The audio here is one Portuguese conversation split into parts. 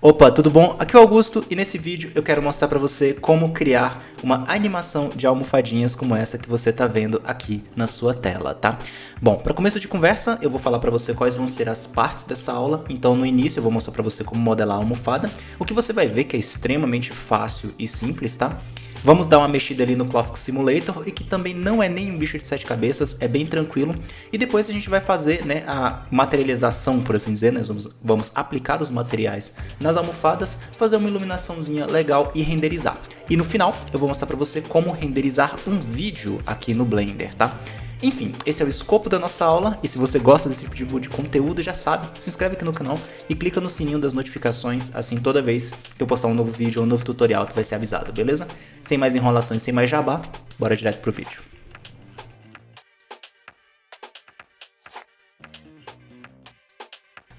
Opa, tudo bom? Aqui é o Augusto e nesse vídeo eu quero mostrar para você como criar uma animação de almofadinhas como essa que você está vendo aqui na sua tela, tá? Bom, para começo de conversa eu vou falar para você quais vão ser as partes dessa aula. Então no início eu vou mostrar para você como modelar a almofada, o que você vai ver que é extremamente fácil e simples, tá? Vamos dar uma mexida ali no Cloth Simulator e que também não é nem um bicho de 7 cabeças, é bem tranquilo. E depois a gente vai fazer, né, a materialização, por assim dizer, nós vamos aplicar os materiais nas almofadas, fazer uma iluminaçãozinha legal e renderizar. E no final eu vou mostrar para você como renderizar um vídeo aqui no Blender, tá? Enfim, esse é o escopo da nossa aula e se você gosta desse tipo de conteúdo, já sabe, se inscreve aqui no canal e clica no sininho das notificações, assim toda vez que eu postar um novo vídeo ou um novo tutorial tu vai ser avisado, beleza? Sem mais enrolação e sem mais jabá, bora direto pro vídeo.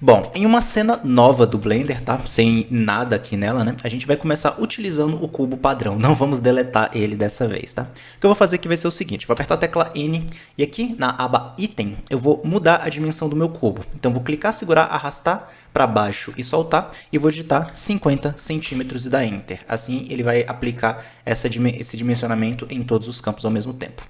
Bom, em uma cena nova do Blender, tá? Sem nada aqui nela, né? A gente vai começar utilizando o cubo padrão. Não vamos deletar ele dessa vez, tá? O que eu vou fazer aqui vai ser o seguinte. Vou apertar a tecla N e aqui na aba Item eu vou mudar a dimensão do meu cubo. Então vou clicar, segurar, arrastar para baixo e soltar e vou digitar 50 centímetros e dar Enter. Assim ele vai aplicar esse dimensionamento em todos os campos ao mesmo tempo.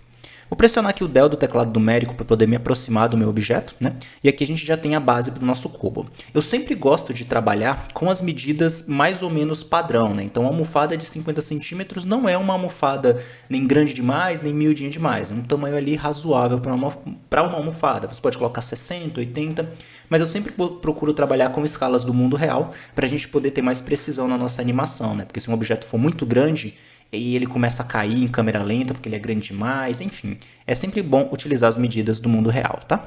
Vou pressionar aqui o Del do teclado numérico para poder me aproximar do meu objeto, né? E aqui a gente já tem a base do nosso cubo. Eu sempre gosto de trabalhar com as medidas mais ou menos padrão, né? Então a almofada de 50 centímetros não é uma almofada nem grande demais, nem miudinha demais. É um tamanho ali razoável para uma almofada. Você pode colocar 60, 80, mas eu sempre procuro trabalhar com escalas do mundo real para a gente poder ter mais precisão na nossa animação, né? Porque se um objeto for muito grande, e ele começa a cair em câmera lenta porque ele é grande demais, enfim. É sempre bom utilizar as medidas do mundo real, tá?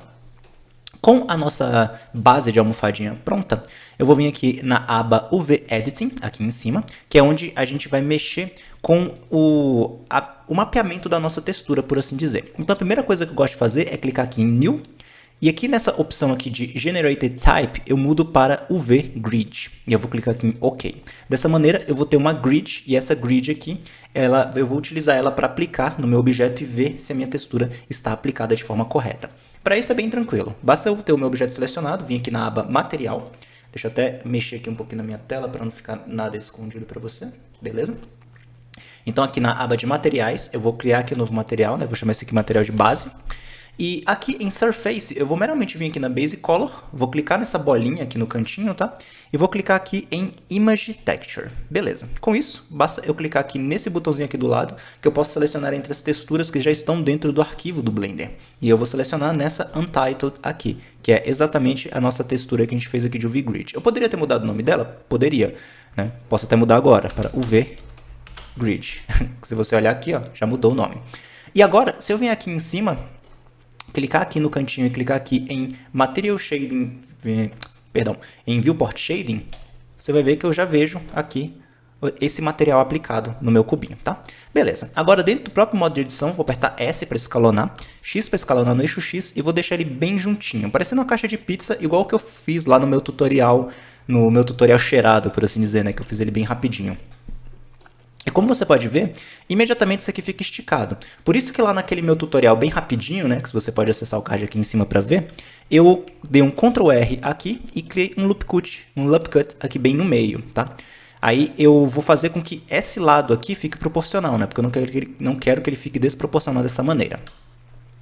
Com a nossa base de almofadinha pronta, eu vou vir aqui na aba UV Editing, aqui em cima, que é onde a gente vai mexer com o mapeamento da nossa textura, por assim dizer. Então a primeira coisa que eu gosto de fazer é clicar aqui em New, e aqui nessa opção aqui de Generated Type, eu mudo para UV Grid. E eu vou clicar aqui em OK. Dessa maneira, eu vou ter uma grid, e essa grid aqui, eu vou utilizar ela para aplicar no meu objeto e ver se a minha textura está aplicada de forma correta. Para isso é bem tranquilo. Basta eu ter o meu objeto selecionado, vir aqui na aba Material. Deixa eu até mexer aqui um pouquinho na minha tela para não ficar nada escondido para você. Beleza? Então aqui na aba de materiais, eu vou criar aqui um novo material, né? Vou chamar esse aqui material de base. E aqui em Surface, eu vou meramente vir aqui na Base Color, vou clicar nessa bolinha aqui no cantinho, tá? E vou clicar aqui em Image Texture. Beleza. Com isso, basta eu clicar aqui nesse botãozinho aqui do lado, que eu posso selecionar entre as texturas que já estão dentro do arquivo do Blender. E eu vou selecionar nessa Untitled aqui, que é exatamente a nossa textura que a gente fez aqui de UV Grid. Eu poderia ter mudado o nome dela? Poderia, né? Posso até mudar agora para UV Grid. Se você olhar aqui, ó, já mudou o nome. E agora, se eu vier aqui em cima, clicar aqui no cantinho e clicar aqui em Material Shading, em Viewport Shading, você vai ver que eu já vejo aqui esse material aplicado no meu cubinho, tá? Beleza. Agora dentro do próprio modo de edição, vou apertar S para escalonar, X para escalonar no eixo X e vou deixar ele bem juntinho, parecendo uma caixa de pizza, igual que eu fiz lá no meu tutorial cheirado, por assim dizer, né? Que eu fiz ele bem rapidinho. E como você pode ver, imediatamente isso aqui fica esticado. Por isso que lá naquele meu tutorial bem rapidinho, né, que você pode acessar o card aqui em cima para ver, eu dei um Ctrl R aqui e criei um loop cut aqui bem no meio, tá? Aí eu vou fazer com que esse lado aqui fique proporcional, né, porque eu não quero que ele fique desproporcional dessa maneira.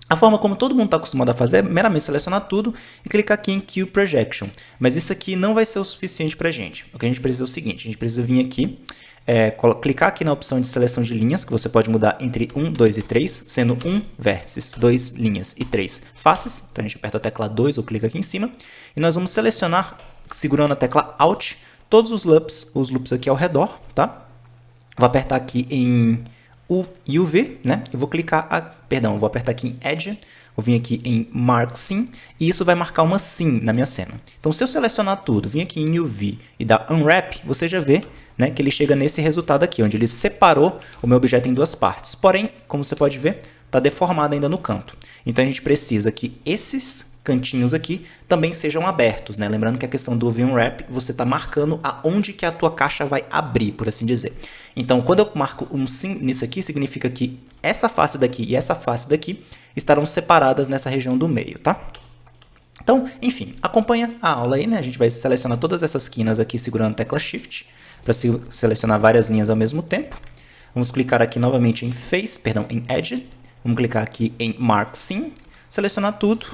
A forma como todo mundo está acostumado a fazer é meramente selecionar tudo e clicar aqui em Cube Projection. Mas isso aqui não vai ser o suficiente para a gente. O que a gente precisa é o seguinte, a gente precisa vir aqui, clicar aqui na opção de seleção de linhas, que você pode mudar entre 1, 2 e 3, sendo 1 vértices, 2 linhas e 3 faces. Então a gente aperta a tecla 2 ou clica aqui em cima. E nós vamos selecionar, segurando a tecla Alt, todos os loops aqui ao redor, tá? Vou apertar aqui em UV, né? Eu vou vou apertar aqui em Edge, vou vir aqui em Mark Scene, e isso vai marcar uma scene na minha cena. Então se eu selecionar tudo, vir aqui em UV e dar Unwrap, você já vê, né, que ele chega nesse resultado aqui, onde ele separou o meu objeto em duas partes. Porém, como você pode ver, está deformado ainda no canto. Então a gente precisa que esses cantinhos aqui também sejam abertos, né? Lembrando que a questão do Unwrap, você está marcando aonde que a tua caixa vai abrir, por assim dizer. Então, quando eu marco um sim nisso aqui, significa que essa face daqui e essa face daqui estarão separadas nessa região do meio, tá? Então, enfim, acompanha a aula aí, né? A gente vai selecionar todas essas quinas aqui segurando a tecla Shift para selecionar várias linhas ao mesmo tempo. Vamos clicar aqui novamente em Face, perdão, em Edge. Vamos clicar aqui em Mark Scene, selecionar tudo.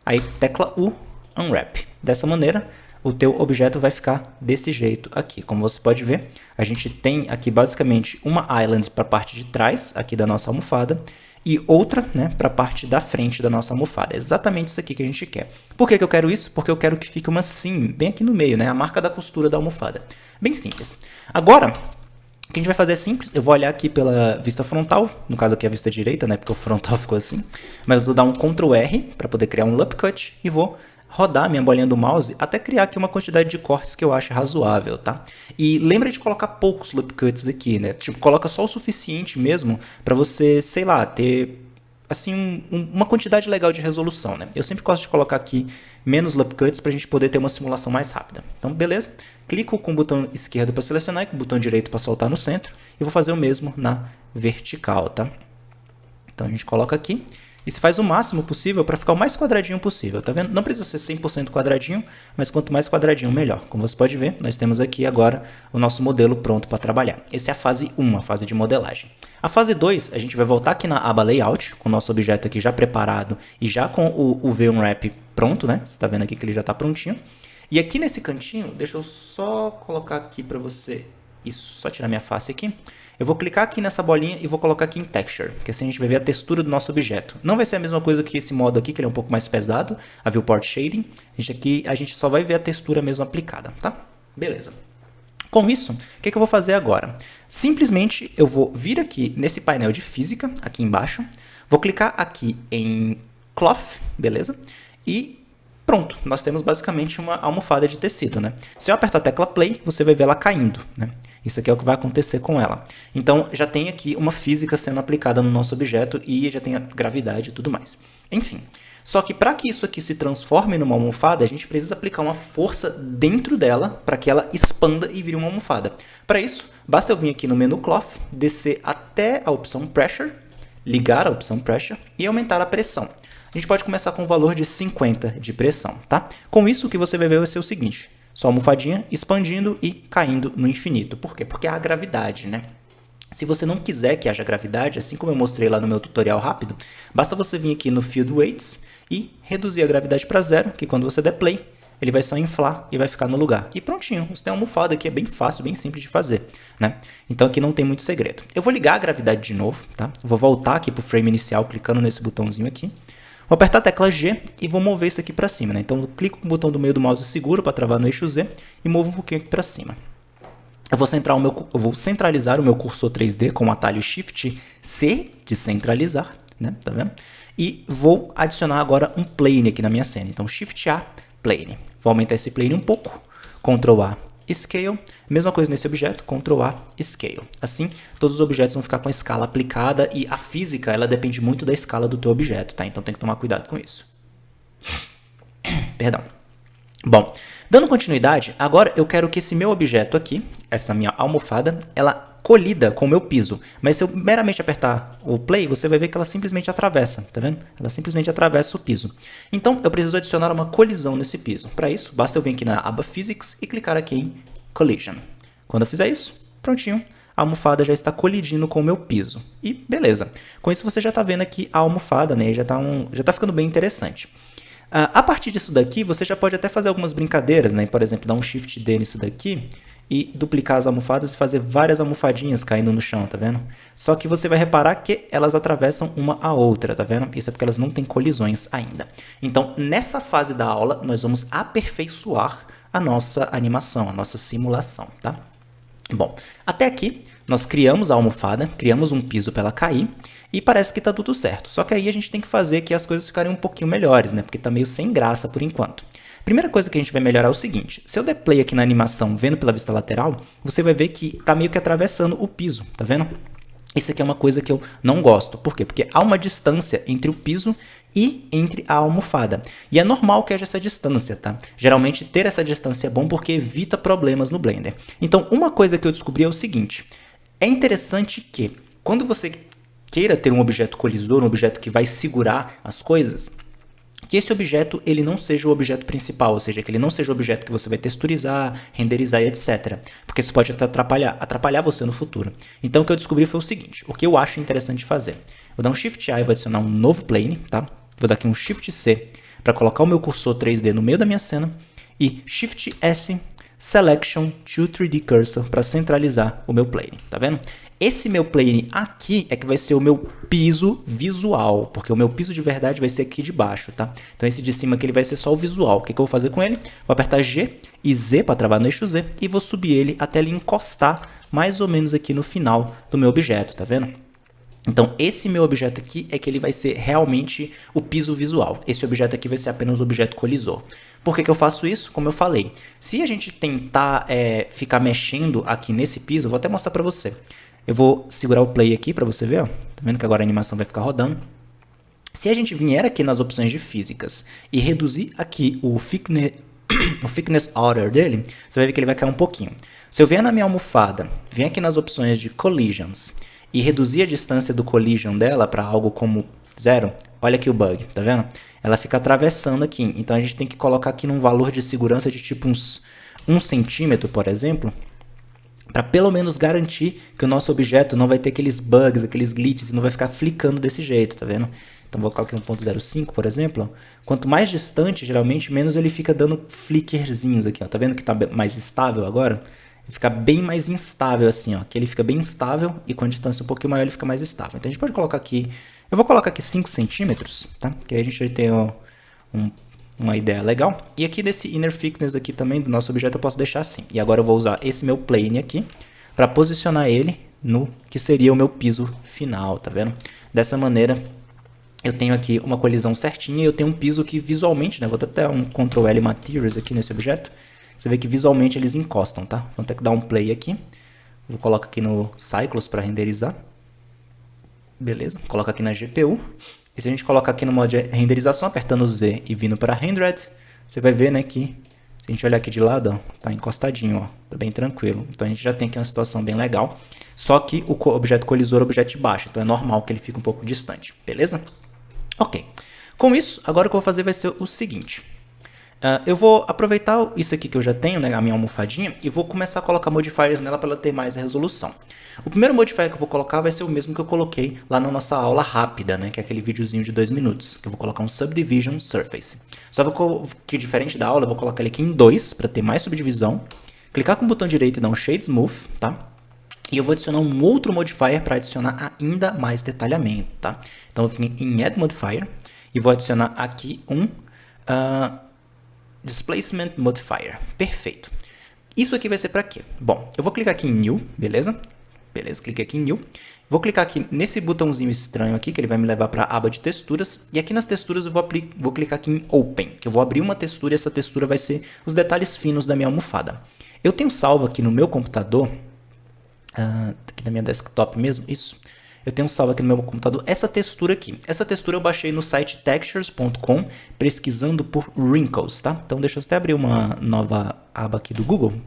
Aí tecla U, Unwrap. Dessa maneira, o teu objeto vai ficar desse jeito aqui. Como você pode ver, a gente tem aqui basicamente uma island para a parte de trás aqui da nossa almofada e outra, né, para a parte da frente da nossa almofada. É exatamente isso aqui que a gente quer. Por que eu quero isso? Porque eu quero que fique uma seam bem aqui no meio, né, a marca da costura da almofada. Bem simples. Agora, o que a gente vai fazer é simples. Eu vou olhar aqui pela vista frontal, no caso aqui a vista direita, né, porque o frontal ficou assim. Mas eu vou dar um Ctrl R para poder criar um loop cut e vou rodar minha bolinha do mouse até criar aqui uma quantidade de cortes que eu acho razoável, tá? E lembra de colocar poucos loop cuts aqui, né? Tipo, coloca só o suficiente mesmo para você, sei lá, ter assim uma quantidade legal de resolução, né? Eu sempre gosto de colocar aqui menos loop cuts para a gente poder ter uma simulação mais rápida. Então, beleza? Clico com o botão esquerdo para selecionar e com o botão direito para soltar no centro. E vou fazer o mesmo na vertical, tá? Então, a gente coloca aqui. E se faz o máximo possível para ficar o mais quadradinho possível, tá vendo? Não precisa ser 100% quadradinho, mas quanto mais quadradinho, melhor. Como você pode ver, nós temos aqui agora o nosso modelo pronto para trabalhar. Essa é a fase 1, a fase de modelagem. A fase 2, a gente vai voltar aqui na aba Layout, com o nosso objeto aqui já preparado e já com o V-Unwrap pronto, né? Você está vendo aqui que ele já está prontinho. E aqui nesse cantinho, deixa eu só colocar aqui para você, isso, só tirar minha face aqui. Eu vou clicar aqui nessa bolinha e vou colocar aqui em Texture, porque assim a gente vai ver a textura do nosso objeto. Não vai ser a mesma coisa que esse modo aqui, que ele é um pouco mais pesado, a Viewport Shading. Aqui a gente só vai ver a textura mesmo aplicada, tá? Beleza. Com isso, o que eu vou fazer agora? Simplesmente eu vou vir aqui nesse painel de física, aqui embaixo, vou clicar aqui em Cloth, beleza? E pronto, nós temos basicamente uma almofada de tecido, né? Se eu apertar a tecla Play, você vai ver ela caindo, né? Isso aqui é o que vai acontecer com ela. Então, já tem aqui uma física sendo aplicada no nosso objeto e já tem a gravidade e tudo mais. Enfim, só que para que isso aqui se transforme numa almofada, a gente precisa aplicar uma força dentro dela para que ela expanda e vire uma almofada. Para isso, basta eu vir aqui no menu Cloth, descer até a opção Pressure, ligar a opção Pressure e aumentar a pressão. A gente pode começar com um valor de 50 de pressão, tá? Com isso, o que você vai ver vai ser o seguinte. Só a almofadinha expandindo e caindo no infinito. Por quê? Porque é a gravidade, né? Se você não quiser que haja gravidade, assim como eu mostrei lá no meu tutorial rápido, basta você vir aqui no Field Weights e reduzir a gravidade para zero, que quando você der play, ele vai só inflar e vai ficar no lugar. E prontinho, você tem uma almofada que é bem fácil, bem simples de fazer, né? Então aqui não tem muito segredo. Eu vou ligar a gravidade de novo, tá? Vou voltar aqui para o frame inicial, clicando nesse botãozinho aqui. Vou apertar a tecla G e vou mover isso aqui para cima, né? Então eu clico com o botão do meio do mouse seguro para travar no eixo Z e movo um pouquinho aqui para cima. Eu vou centralizar o meu cursor 3D com o atalho Shift C de centralizar, né? Tá vendo? E vou adicionar agora um plane aqui na minha cena. Então Shift A, plane. Vou aumentar esse plane um pouco, Ctrl A, Scale. Mesma coisa nesse objeto, Ctrl A, Scale. Assim, todos os objetos vão ficar com a escala aplicada e a física, ela depende muito da escala do teu objeto, tá? Então tem que tomar cuidado com isso. Perdão. Bom, dando continuidade, agora eu quero que esse meu objeto aqui, essa minha almofada, ela colida com o meu piso. Mas se eu meramente apertar o play, você vai ver que ela simplesmente atravessa, tá vendo? Ela simplesmente atravessa o piso. Então, eu preciso adicionar uma colisão nesse piso. Para isso, basta eu vir aqui na aba Physics e clicar aqui em Collision. Quando eu fizer isso, prontinho, a almofada já está colidindo com o meu piso. E beleza. Com isso, você já está vendo aqui a almofada, né? Já está ficando bem interessante. A partir disso daqui, você já pode até fazer algumas brincadeiras, né? Por exemplo, dar um Shift D nisso daqui e duplicar as almofadas e fazer várias almofadinhas caindo no chão, tá vendo? Só que você vai reparar que elas atravessam uma a outra, tá vendo? Isso é porque elas não têm colisões ainda. Então, nessa fase da aula, nós vamos aperfeiçoar a nossa animação, a nossa simulação, tá? Bom, até aqui nós criamos a almofada, criamos um piso para ela cair e parece que está tudo certo. Só que aí a gente tem que fazer que as coisas ficarem um pouquinho melhores, né? Porque está meio sem graça por enquanto. Primeira coisa que a gente vai melhorar é o seguinte. Se eu der play aqui na animação vendo pela vista lateral, você vai ver que está meio que atravessando o piso, tá vendo? Isso aqui é uma coisa que eu não gosto. Por quê? Porque há uma distância entre o piso e entre a almofada. E é normal que haja essa distância, tá? Geralmente ter essa distância é bom porque evita problemas no Blender. Então, uma coisa que eu descobri é o seguinte. É interessante que, quando você queira ter um objeto colisor, um objeto que vai segurar as coisas, que esse objeto ele não seja o objeto principal, ou seja, que ele não seja o objeto que você vai texturizar, renderizar e etc. Porque isso pode até atrapalhar você no futuro. Então o que eu descobri foi o seguinte, o que eu acho interessante fazer. Vou dar um Shift A e vou adicionar um novo plane, tá? Vou dar aqui um Shift C para colocar o meu cursor 3D no meio da minha cena e Shift S Selection to 3D Cursor para centralizar o meu plane, tá vendo? Esse meu plane aqui é que vai ser o meu piso visual, porque o meu piso de verdade vai ser aqui de baixo, tá? Então esse de cima aqui ele vai ser só o visual. O que eu vou fazer com ele? Vou apertar G e Z para travar no eixo Z e vou subir ele até ele encostar mais ou menos aqui no final do meu objeto, tá vendo? Então, esse meu objeto aqui é que ele vai ser realmente o piso visual. Esse objeto aqui vai ser apenas o objeto colisor. Por que eu faço isso? Como eu falei, se a gente tentar ficar mexendo aqui nesse piso, eu vou até mostrar para você. Eu vou segurar o play aqui para você ver, ó. Tá vendo que agora a animação vai ficar rodando? Se a gente vier aqui nas opções de físicas e reduzir aqui o thickness order dele, você vai ver que ele vai cair um pouquinho. Se eu vier na minha almofada, vier aqui nas opções de collisions e reduzir a distância do collision dela para algo como 0, olha aqui o bug, tá vendo? Ela fica atravessando aqui, então a gente tem que colocar aqui num valor de segurança de tipo uns 1 centímetro, por exemplo, para pelo menos garantir que o nosso objeto não vai ter aqueles bugs, aqueles glitches e não vai ficar flicando desse jeito, tá vendo? Então vou colocar aqui 1.05, por exemplo. Ó. Quanto mais distante, geralmente, menos ele fica dando flickerzinhos aqui, ó. Tá vendo que tá mais estável agora? Ele fica bem mais instável assim, ó. Aqui ele fica bem instável e com a distância um pouquinho maior ele fica mais estável. Então a gente pode colocar aqui, eu vou colocar aqui 5 centímetros, tá? Que aí a gente vai ter uma ideia legal. E aqui desse inner thickness aqui também do nosso objeto eu posso deixar assim. E agora eu vou usar esse meu plane aqui para posicionar ele no que seria o meu piso final, tá vendo? Dessa maneira eu tenho aqui uma colisão certinha e eu tenho um piso que visualmente, né? Vou até um Ctrl L Materials aqui nesse objeto. Você vê que visualmente eles encostam, tá? Vou ter que dar um play aqui. Vou colocar aqui no Cycles para renderizar. Beleza, coloca aqui na GPU. E se a gente colocar aqui no modo de renderização, apertando Z e vindo para Rendered, você vai ver, né, que se a gente olhar aqui de lado, ó, tá encostadinho, ó, tá bem tranquilo. Então a gente já tem aqui uma situação bem legal. Só que o objeto colisor é objeto de baixo, então é normal que ele fique um pouco distante, beleza? Ok. Com isso, agora o que eu vou fazer vai ser o seguinte. Eu vou aproveitar isso aqui que eu já tenho, né, a minha almofadinha, e vou começar a colocar modifiers nela para ela ter mais resolução. O primeiro modifier que eu vou colocar vai ser o mesmo que eu coloquei lá na nossa aula rápida, né, que é aquele videozinho de 2 minutos, que eu vou colocar um Subdivision Surface. Só que diferente da aula, eu vou colocar ele aqui em 2 para ter mais subdivisão, clicar com o botão direito e dar um Shade Smooth, tá? E eu vou adicionar um outro modifier para adicionar ainda mais detalhamento, tá? Então eu vim em Add Modifier e vou adicionar aqui um Displacement Modifier. Perfeito. Isso aqui vai ser para quê? Bom, eu vou clicar aqui em New, beleza? Beleza, cliquei aqui em New. Vou clicar aqui nesse botãozinho estranho aqui, que ele vai me levar para a aba de texturas. E aqui nas texturas eu vou clicar aqui em Open, que eu vou abrir uma textura e essa textura vai ser os detalhes finos da minha almofada. Eu tenho salvo aqui no meu computador, aqui na minha desktop mesmo, isso. Eu tenho salvo aqui no meu computador essa textura aqui. Essa textura eu baixei no site textures.com, pesquisando por wrinkles, tá? Então deixa eu até abrir uma nova aba aqui do Google. Vou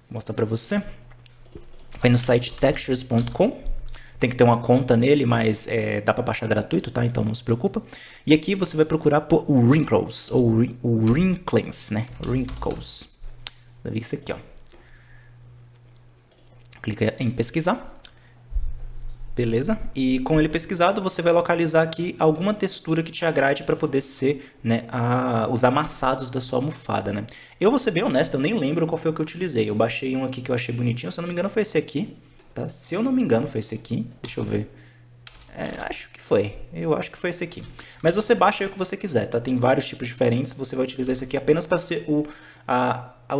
mostrar para você. Vai no site textures.com. Tem que ter uma conta nele, mas dá para baixar gratuito, tá? Então não se preocupa. E aqui você vai procurar por wrinkles, ou wrinklings, né? Wrinkles. Vai ver isso aqui, ó. Clica em pesquisar. Beleza? E com ele pesquisado, você vai localizar aqui alguma textura que te agrade para poder ser, né, os amassados da sua almofada, né? Eu vou ser bem honesto, eu nem lembro qual foi o que eu utilizei. Eu baixei um aqui que eu achei bonitinho, se eu não me engano foi esse aqui, tá? Se eu não me engano foi esse aqui, deixa eu ver. Acho que foi, eu acho que foi esse aqui. Mas você baixa aí o que você quiser, tá? Tem vários tipos diferentes, você vai utilizar esse aqui apenas para ser o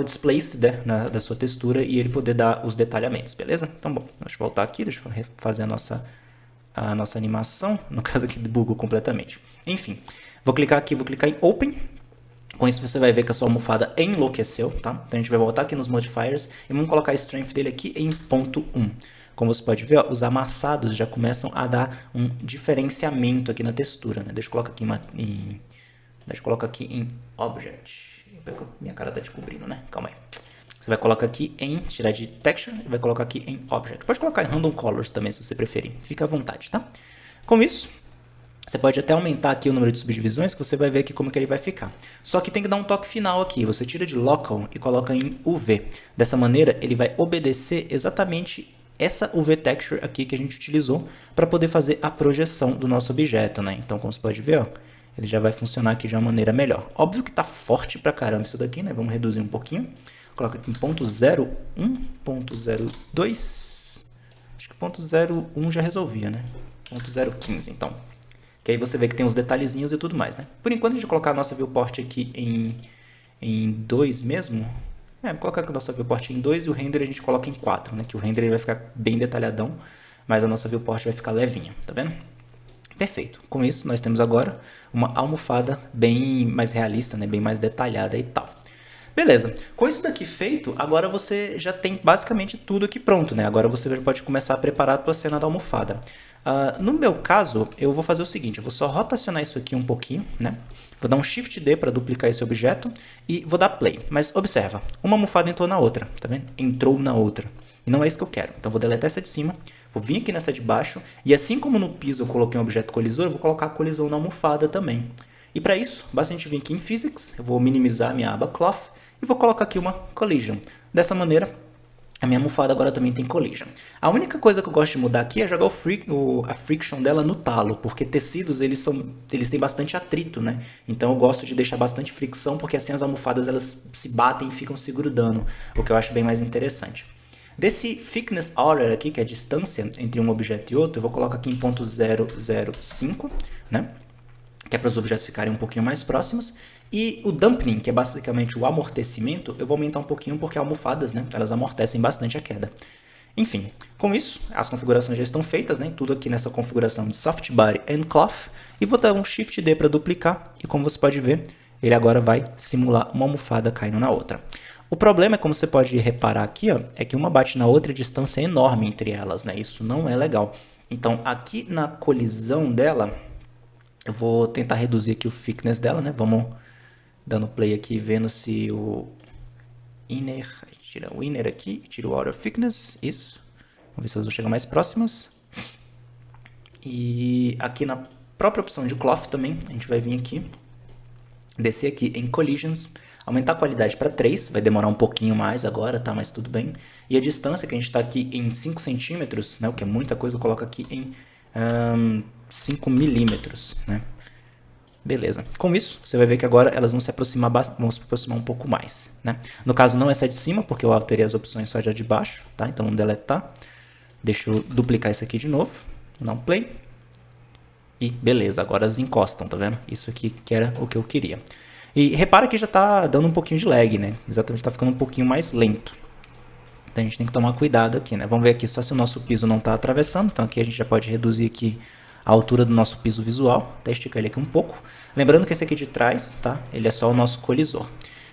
displace, né, da sua textura e ele poder dar os detalhamentos, beleza? Então, bom, deixa eu voltar aqui, deixa eu fazer a nossa animação. No caso aqui bugou completamente. Enfim, vou clicar aqui, vou clicar em Open. Com isso você vai ver que a sua almofada enlouqueceu, tá? Então a gente vai voltar aqui nos modifiers e vamos colocar a strength dele aqui em 0.1. Como você pode ver, ó, os amassados já começam a dar um diferenciamento aqui na textura, né? Deixa eu colocar aqui em Object. Minha cara tá te cobrindo, né? Calma aí. Você vai colocar aqui em, tirar de Texture e vai colocar aqui em Object. Pode colocar em Random Colors também, se você preferir. Fica à vontade, tá? Com isso, Você pode até aumentar aqui o número de subdivisões, que você vai ver aqui como que ele vai ficar. Só que tem que dar um toque final aqui. Você tira de Local e coloca em UV. Dessa maneira, ele vai obedecer exatamente essa UV Texture aqui que a gente utilizou para poder fazer a projeção do nosso objeto, né? Então, como você pode ver, ó, ele já vai funcionar aqui de uma maneira melhor. Óbvio que tá forte pra caramba isso daqui, né? Vamos reduzir um pouquinho. Coloca aqui em 0.01, 0.02... Acho que 0.01 já resolvia, né? 0.015, então. Que aí você vê que tem os detalhezinhos e tudo mais, né? Por enquanto, a gente vai colocar a nossa viewport aqui em 2 mesmo. Vou colocar a nossa viewport em 2 e o render a gente coloca em 4, né? Que o render ele vai ficar bem detalhadão, mas a nossa viewport vai ficar levinha, tá vendo? Perfeito. Com isso, nós temos agora uma almofada bem mais realista, né? Bem mais detalhada e tal. Beleza. Com isso daqui feito, agora você já tem basicamente tudo aqui pronto, né? Agora você já pode começar a preparar a tua cena da almofada. No meu caso, eu vou fazer o seguinte, eu vou só rotacionar isso aqui um pouquinho, né? Vou dar um Shift D para duplicar esse objeto e vou dar Play. Mas observa, uma almofada entrou na outra, tá vendo? Entrou na outra. E não é isso que eu quero. Então vou deletar essa de cima, vou vir aqui nessa de baixo e assim como no piso eu coloquei um objeto colisor, eu vou colocar a colisão na almofada também. E para isso, basta a gente vir aqui em Physics, eu vou minimizar a minha aba Cloth e vou colocar aqui uma Collision. Dessa maneira, a minha almofada agora também tem collision. A única coisa que eu gosto de mudar aqui é jogar a friction dela no talo, porque tecidos eles têm bastante atrito, né? Então eu gosto de deixar bastante fricção, porque assim as almofadas elas se batem e ficam se grudando, o que eu acho bem mais interessante. Desse thickness order aqui, que é a distância entre um objeto e outro, eu vou colocar aqui em 0.005, né? Que é para os objetos ficarem um pouquinho mais próximos. E o dampening, que é basicamente o amortecimento, eu vou aumentar um pouquinho porque almofadas, né, elas amortecem bastante a queda. Enfim, com isso, as configurações já estão feitas, né, tudo aqui nessa configuração de Soft Body and Cloth. E vou dar um Shift D para duplicar e como você pode ver, ele agora vai simular uma almofada caindo na outra. O problema é, como você pode reparar aqui, ó, é que uma bate na outra e a distância é enorme entre elas, né, isso não é legal. Então, aqui na colisão dela, eu vou tentar reduzir aqui o thickness dela, né, vamos dando play aqui, vendo se o inner, a gente tira o inner aqui, tira o outer thickness, isso. Vamos ver se elas vão chegar mais próximas. E aqui na própria opção de cloth também, a gente vai vir aqui, descer aqui em collisions, aumentar a qualidade para 3, vai demorar um pouquinho mais agora, tá, mas tudo bem. E a distância que a gente está aqui em 5 centímetros, né, o que é muita coisa, eu coloco aqui em 5 milímetros, né. Beleza. Com isso, você vai ver que agora elas vão se aproximar um pouco mais, né? No caso, não essa de cima, porque eu alterei as opções só de baixo, tá? Então, vamos deletar. Deixa eu duplicar isso aqui de novo. Vou dar um play. E beleza, agora elas encostam, tá vendo? Isso aqui que era o que eu queria. E repara que já tá dando um pouquinho de lag, né? Exatamente, tá ficando um pouquinho mais lento. Então, a gente tem que tomar cuidado aqui, né? Vamos ver aqui só se o nosso piso não tá atravessando. Então, aqui a gente já pode reduzir aqui a altura do nosso piso visual, até esticar ele aqui um pouco. Lembrando que esse aqui de trás, tá? Ele é só o nosso colisor.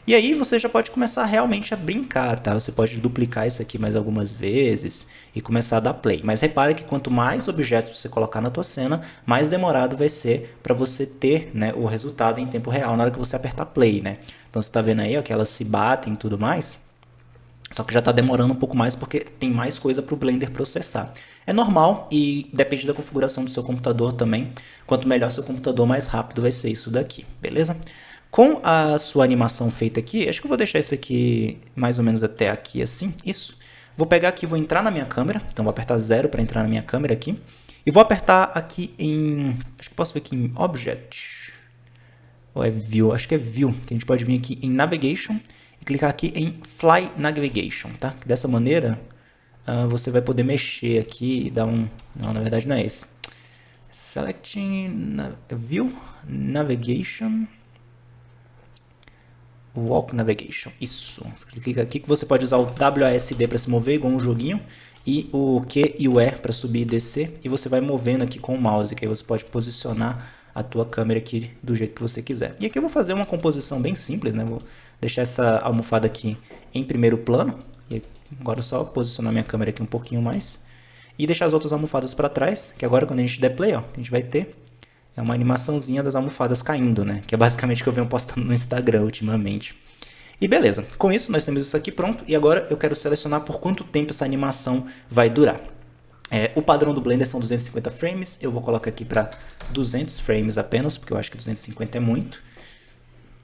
E aí você já pode começar realmente a brincar, tá? Você pode duplicar isso aqui mais algumas vezes e começar a dar play. Mas repare que quanto mais objetos você colocar na tua cena, mais demorado vai ser para você ter, né, o resultado em tempo real na hora que você apertar play, né? Então você tá vendo aí, ó, que elas se batem e tudo mais. Só que já está demorando um pouco mais porque tem mais coisa para o Blender processar. É normal e depende da configuração do seu computador também. Quanto melhor seu computador, mais rápido vai ser isso daqui, beleza? Com a sua animação feita aqui, acho que eu vou deixar isso aqui mais ou menos até aqui assim, isso. Vou pegar aqui, vou entrar na minha câmera, então vou apertar 0 para entrar na minha câmera aqui. E vou apertar aqui em, acho que posso ver aqui em Object, ou é View, acho que é View, que a gente pode vir aqui em Navigation e clicar aqui em Fly Navigation, tá? Dessa maneira, você vai poder mexer aqui e dar um, não, na verdade não é esse. Selecting View, Navigation, Walk Navigation, isso. Você clica aqui que você pode usar o WASD para se mover igual um joguinho e o Q e o E para subir e descer e você vai movendo aqui com o mouse, que aí você pode posicionar a tua câmera aqui do jeito que você quiser. E aqui eu vou fazer uma composição bem simples, né? Vou deixar essa almofada aqui em primeiro plano e agora só posicionar minha câmera aqui um pouquinho mais e deixar as outras almofadas para trás, que agora quando a gente der play, ó, a gente vai ter uma animaçãozinha das almofadas caindo, né? Que é basicamente o que eu venho postando no Instagram ultimamente. E beleza, com isso nós temos isso aqui pronto e agora eu quero selecionar por quanto tempo essa animação vai durar. O padrão do Blender são 250 frames, eu vou colocar aqui para 200 frames apenas, porque eu acho que 250 é muito.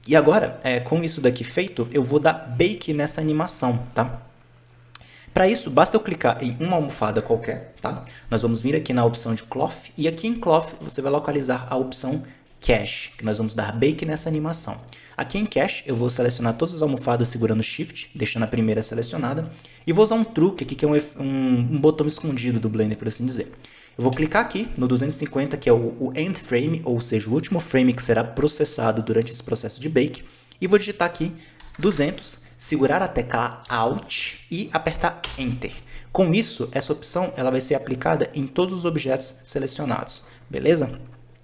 E agora, com isso daqui feito, eu vou dar bake nessa animação, tá? Para isso, basta eu clicar em uma almofada qualquer, tá? Nós vamos vir aqui na opção de Cloth, e aqui em Cloth você vai localizar a opção Cache, que nós vamos dar bake nessa animação. Aqui em Cache, eu vou selecionar todas as almofadas segurando Shift, deixando a primeira selecionada, e vou usar um truque aqui, que é um botão escondido do Blender, por assim dizer. Eu vou clicar aqui no 250, que é o end frame, ou seja, o último frame que será processado durante esse processo de bake, e vou digitar aqui 200, segurar a tecla Alt e apertar Enter. Com isso, essa opção ela vai ser aplicada em todos os objetos selecionados, beleza?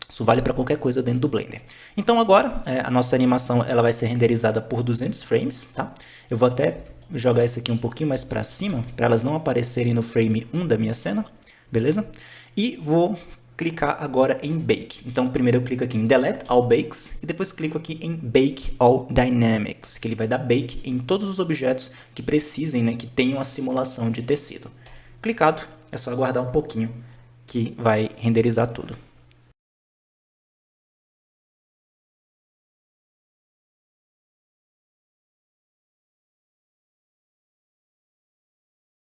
Isso vale para qualquer coisa dentro do Blender. Então agora, a nossa animação ela vai ser renderizada por 200 frames, tá? Eu vou até jogar isso aqui um pouquinho mais para cima, para elas não aparecerem no frame 1 da minha cena, beleza? E vou clicar agora em Bake. Então primeiro eu clico aqui em Delete All Bakes e depois clico aqui em Bake All Dynamics, que ele vai dar Bake em todos os objetos que precisem, né, que tenham a simulação de tecido. Clicado, é só aguardar um pouquinho que vai renderizar tudo.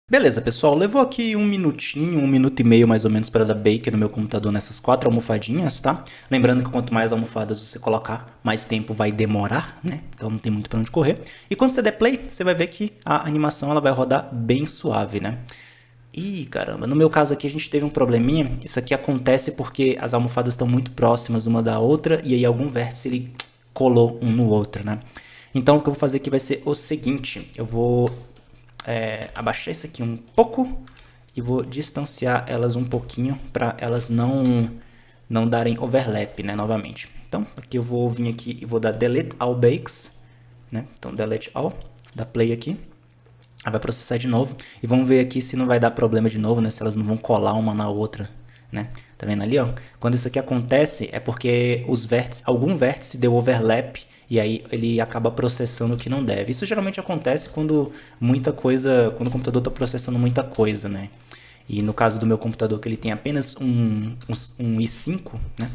Beleza, pessoal, levou aqui um minutinho, 1 minuto e meio mais ou menos para dar bake no meu computador nessas 4 almofadinhas, tá? Lembrando que quanto mais almofadas você colocar, mais tempo vai demorar, né? Então não tem muito para onde correr. E quando você der play, você vai ver que a animação ela vai rodar bem suave, né? Ih, caramba, no meu caso aqui a gente teve um probleminha. Isso aqui acontece porque as almofadas estão muito próximas uma da outra e aí algum vértice ele colou um no outro, né? Então o que eu vou fazer aqui vai ser o seguinte, eu vou abaixar isso aqui um pouco e vou distanciar elas um pouquinho para elas não darem overlap, né, novamente. Então aqui eu vou vir aqui e vou dar Delete All Bakes, né? Então Delete All, dá play aqui. Ela vai processar de novo e vamos ver aqui se não vai dar problema de novo, né? Se elas não vão colar uma na outra, né? Tá vendo ali, ó? Quando isso aqui acontece é porque os vértices, algum vértice deu overlap e aí ele acaba processando o que não deve. Isso geralmente acontece quando quando o computador está processando muita coisa, né? E no caso do meu computador que ele tem apenas um i5, né?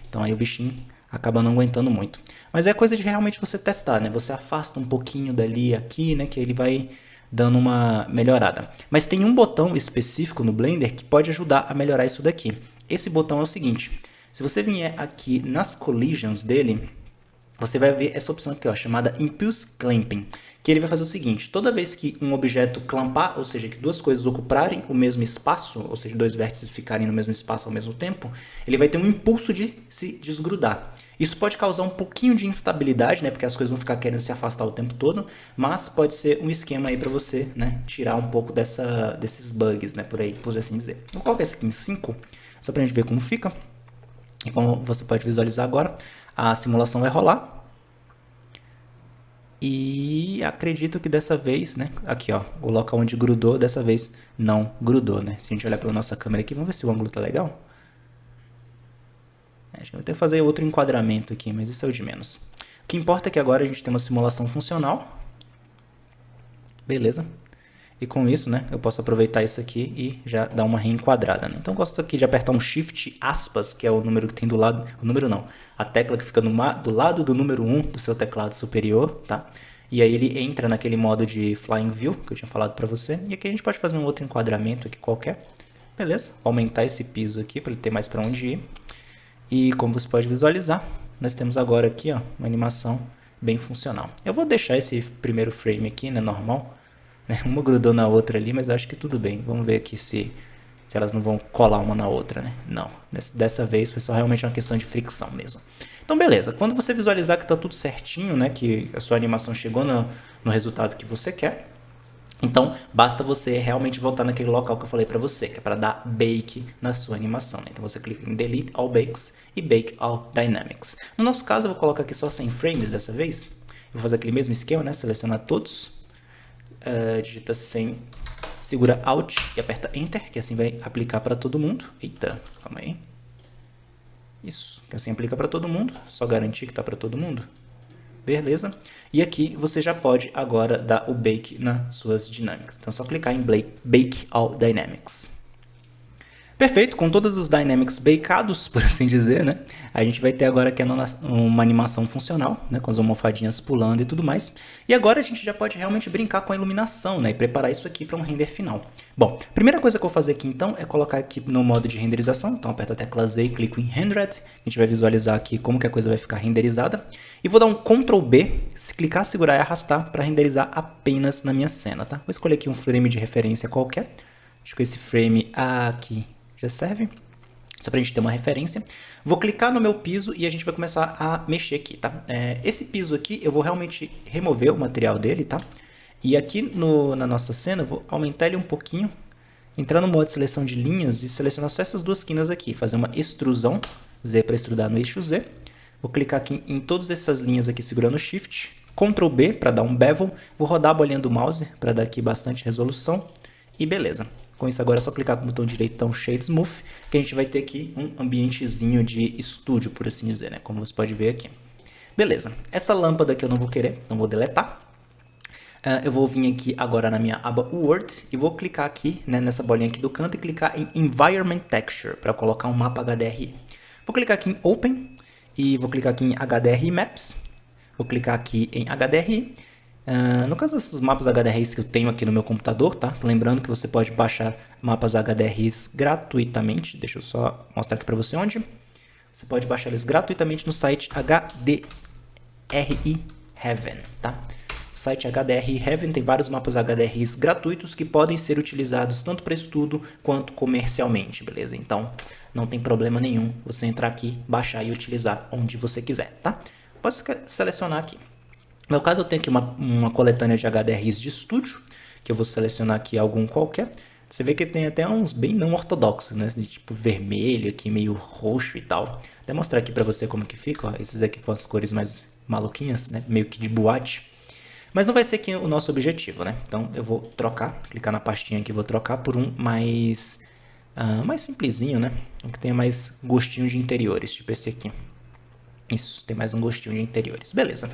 Então aí o bichinho acaba não aguentando muito. Mas é coisa de realmente você testar, né? Você afasta um pouquinho dali aqui, né? Que ele vai dando uma melhorada. Mas tem um botão específico no Blender que pode ajudar a melhorar isso daqui. Esse botão é o seguinte, se você vier aqui nas collisions dele, você vai ver essa opção aqui, ó, chamada Impulse Clamping, que ele vai fazer o seguinte, toda vez que um objeto clampar, ou seja, que duas coisas ocuparem o mesmo espaço, ou seja, dois vértices ficarem no mesmo espaço ao mesmo tempo, ele vai ter um impulso de se desgrudar. Isso pode causar um pouquinho de instabilidade, né, porque as coisas vão ficar querendo se afastar o tempo todo, mas pode ser um esquema aí para você, né, tirar um pouco desses bugs, né, por aí, por assim dizer. Vou colocar esse aqui em 5, só para a gente ver como fica. E como você pode visualizar agora, a simulação vai rolar. E acredito que dessa vez, né, aqui ó, o local onde grudou, dessa vez não grudou, né. Se a gente olhar pela nossa câmera aqui, vamos ver se o ângulo tá legal. Acho que eu vou ter que fazer outro enquadramento aqui, mas isso é o de menos. O que importa é que agora a gente tem uma simulação funcional. Beleza. E com isso, né, eu posso aproveitar isso aqui e já dar uma reenquadrada, né? Então eu gosto aqui de apertar um Shift aspas, que é o número que tem do lado, o número não, a tecla que fica do lado do número 1 do seu teclado superior, tá? E aí ele entra naquele modo de Flying View, que eu tinha falado pra você. E aqui a gente pode fazer um outro enquadramento aqui qualquer. Beleza? Aumentar esse piso aqui para ele ter mais para onde ir. E como você pode visualizar, nós temos agora aqui ó, uma animação bem funcional. Eu vou deixar esse primeiro frame aqui, né, normal. Uma grudou na outra ali, mas eu acho que tudo bem. Vamos ver aqui se elas não vão colar uma na outra, né? Não. Dessa vez foi só realmente uma questão de fricção mesmo. Então, beleza. Quando você visualizar que está tudo certinho, né? Que a sua animação chegou no resultado que você quer, então basta você realmente voltar naquele local que eu falei para você, que é para dar bake na sua animação, né? Então você clica em Delete All Bakes e Bake All Dynamics. No nosso caso, eu vou colocar aqui só 100 frames dessa vez. Eu vou fazer aquele mesmo esquema, né? Selecionar todos. Digita 100, segura Alt e aperta Enter, que assim vai aplicar para todo mundo. Eita, calma aí. Isso, que assim aplica para todo mundo, só garantir que está para todo mundo. Beleza? E aqui você já pode agora dar o Bake nas suas dinâmicas. Então é só clicar em Bake All Dynamics. Perfeito, com todos os dynamics bakeados, por assim dizer, né? A gente vai ter agora aqui uma animação funcional, né? Com as almofadinhas pulando e tudo mais. E agora a gente já pode realmente brincar com a iluminação, né? E preparar isso aqui para um render final. Bom, a primeira coisa que eu vou fazer aqui então é colocar aqui no modo de renderização. Então aperto a tecla Z e clico em Rendered. A gente vai visualizar aqui como que a coisa vai ficar renderizada. E vou dar um Ctrl B, se clicar, segurar e arrastar para renderizar apenas na minha cena, tá? Vou escolher aqui um frame de referência qualquer. Acho que esse frame aqui já serve, só pra gente ter uma referência. Vou clicar no meu piso e a gente vai começar a mexer aqui, tá? Esse piso aqui eu vou realmente remover o material dele, tá? E aqui na nossa cena eu vou aumentar ele um pouquinho, entrar no modo de seleção de linhas e selecionar só essas duas quinas aqui, fazer uma extrusão, Z para extrudar no eixo Z. Vou clicar aqui em todas essas linhas aqui segurando o Shift, Ctrl B para dar um bevel, vou rodar a bolinha do mouse para dar aqui bastante resolução e beleza. Com isso agora é só clicar com o botão direito, então Shade Smooth, que a gente vai ter aqui um ambientezinho de estúdio, por assim dizer, né? Como você pode ver aqui. Beleza, essa lâmpada aqui eu não vou querer, então vou deletar. Eu vou vir aqui agora na minha aba Word e vou clicar aqui, né, nessa bolinha aqui do canto e clicar em Environment Texture para colocar um mapa HDRI. Vou clicar aqui em Open e vou clicar aqui em HDRI Maps. Vou clicar aqui em HDRI. No caso desses mapas HDRIs que eu tenho aqui no meu computador, tá? Lembrando que você pode baixar mapas HDRIs gratuitamente. Deixa eu só mostrar aqui para você onde. Você pode baixar eles gratuitamente no site HDRI Heaven, tá? O site HDRI Heaven tem vários mapas HDRIs gratuitos que podem ser utilizados tanto para estudo quanto comercialmente, beleza? Então, não tem problema nenhum você entrar aqui, baixar e utilizar onde você quiser, tá? Pode selecionar aqui. No meu caso, eu tenho aqui uma coletânea de HDRIs de estúdio, que eu vou selecionar aqui algum qualquer. Você vê que tem até uns bem não ortodoxos, né? De tipo vermelho aqui, meio roxo e tal. Vou até mostrar aqui pra você como que fica, ó. Esses aqui com as cores mais maluquinhas, né? Meio que de boate. Mas não vai ser aqui o nosso objetivo, né? Então eu vou trocar, clicar na pastinha aqui, vou trocar por um mais simplesinho, né? Um que tenha mais gostinho de interiores, tipo esse aqui. Isso, tem mais um gostinho de interiores. Beleza.